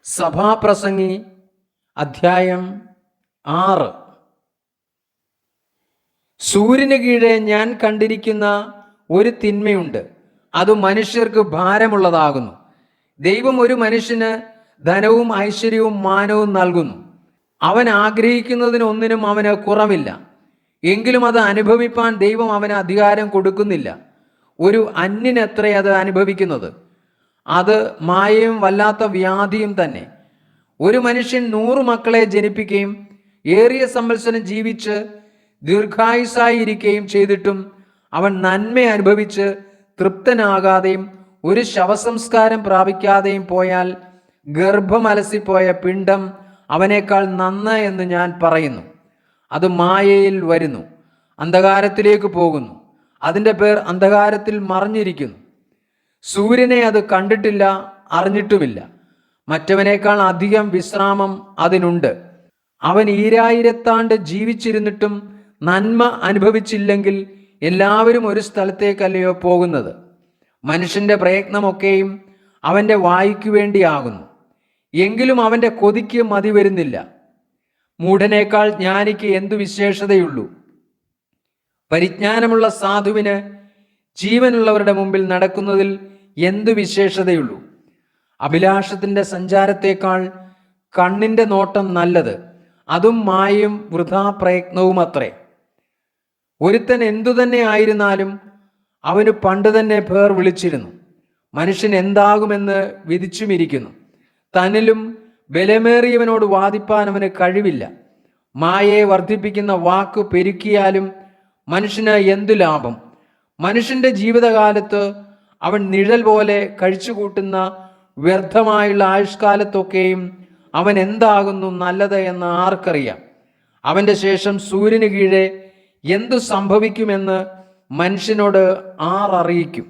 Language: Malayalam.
സഭാപ്രസംഗി അധ്യായം 6. സൂര്യന് കീഴെ ഞാൻ കണ്ടിരിക്കുന്ന ഒരു തിന്മയുണ്ട്, അത് മനുഷ്യർക്ക് ഭാരമുള്ളതാകുന്നു. ദൈവം ഒരു മനുഷ്യന് ധനവും ഐശ്വര്യവും മാനവും നൽകുന്നു. അവൻ ആഗ്രഹിക്കുന്നതിനൊന്നിനും അവന് കുറവില്ല. എങ്കിലും അത് അനുഭവിപ്പാൻ ദൈവം അവന് അധികാരം കൊടുക്കുന്നില്ല. ഒരു അന്യനത്രേ അത് അനുഭവിക്കുന്നത്. അത് മായയും വല്ലാത്ത വ്യാധിയും തന്നെ. ഒരു മനുഷ്യൻ 100 മക്കളെ ജനിപ്പിക്കുകയും ഏറിയ സംവത്സരം ജീവിച്ച് ദീർഘായുസായിരിക്കുകയും ചെയ്തിട്ടും അവൻ നന്മ അനുഭവിച്ച് തൃപ്തനാകാതെയും ഒരു ശവസംസ്കാരം പ്രാപിക്കാതെയും പോയാൽ ഗർഭമലസിപ്പോയ പിണ്ഡം അവനേക്കാൾ നന്ന് എന്ന് ഞാൻ പറയുന്നു. അത് മായയിൽ വരുന്നു, അന്ധകാരത്തിലേക്ക് പോകുന്നു. അതിൻ്റെ പേർ അന്ധകാരത്തിൽ മറഞ്ഞിരിക്കുന്നു. സൂര്യനെ അത് കണ്ടിട്ടില്ല, അറിഞ്ഞിട്ടുമില്ല. മറ്റവനേക്കാൾ അധികം വിശ്രാമം അതിനുണ്ട്. അവൻ 2000 ആണ്ട് ജീവിച്ചിരുന്നിട്ടും നന്മ അനുഭവിച്ചില്ലെങ്കിൽ എല്ലാവരും ഒരു സ്ഥലത്തേക്കല്ലയോ പോകുന്നത്. മനുഷ്യൻ്റെ പ്രയത്നമൊക്കെയും അവൻ്റെ വായ്ക്ക് വേണ്ടിയാകുന്നു, എങ്കിലും അവൻ്റെ കൊതിക്ക് മതി വരുന്നില്ല. മൂഢനേക്കാൾ ജ്ഞാനിക്ക് എന്തു വിശേഷതയുള്ളൂ? പരിജ്ഞാനമുള്ള സാധുവിന് ജീവനുള്ളവരുടെ മുമ്പിൽ നടക്കുന്നതിൽ എന്തു വിശേഷതയുള്ളൂ? അഭിലാഷത്തിൻ്റെ സഞ്ചാരത്തേക്കാൾ കണ്ണിൻ്റെ നോട്ടം നല്ലത്, അതും മായയും വൃഥാ പ്രയത്നവും അത്രേ. ഒരുത്തൻ എന്തു തന്നെ ആയിരുന്നാലും അവന് പണ്ട് തന്നെ പേർ വിളിച്ചിരുന്നു. മനുഷ്യൻ എന്താകുമെന്ന് വിധിച്ചുമിരിക്കുന്നു. തന്നിലും ബലമേറിയവനോട് വാദിപ്പാൻ അവന് കഴിവില്ല. മായയെ വർദ്ധിപ്പിക്കുന്ന വാക്ക് പെരുക്കിയാലും മനുഷ്യന് എന്തു ലാഭം? മനുഷ്യൻ്റെ ജീവിതകാലത്ത് അവൻ നിഴൽ പോലെ കഴിച്ചുകൂട്ടുന്ന വ്യർത്ഥമായുള്ള ആയുഷ്കാലത്തൊക്കെയും അവൻ എന്താകുന്നു നല്ലത് എന്ന് ആർക്കറിയാം? അവൻ്റെ ശേഷം സൂര്യന് കീഴെ എന്തു സംഭവിക്കുമെന്ന് മനുഷ്യനോട് ആർ അറിയിക്കും?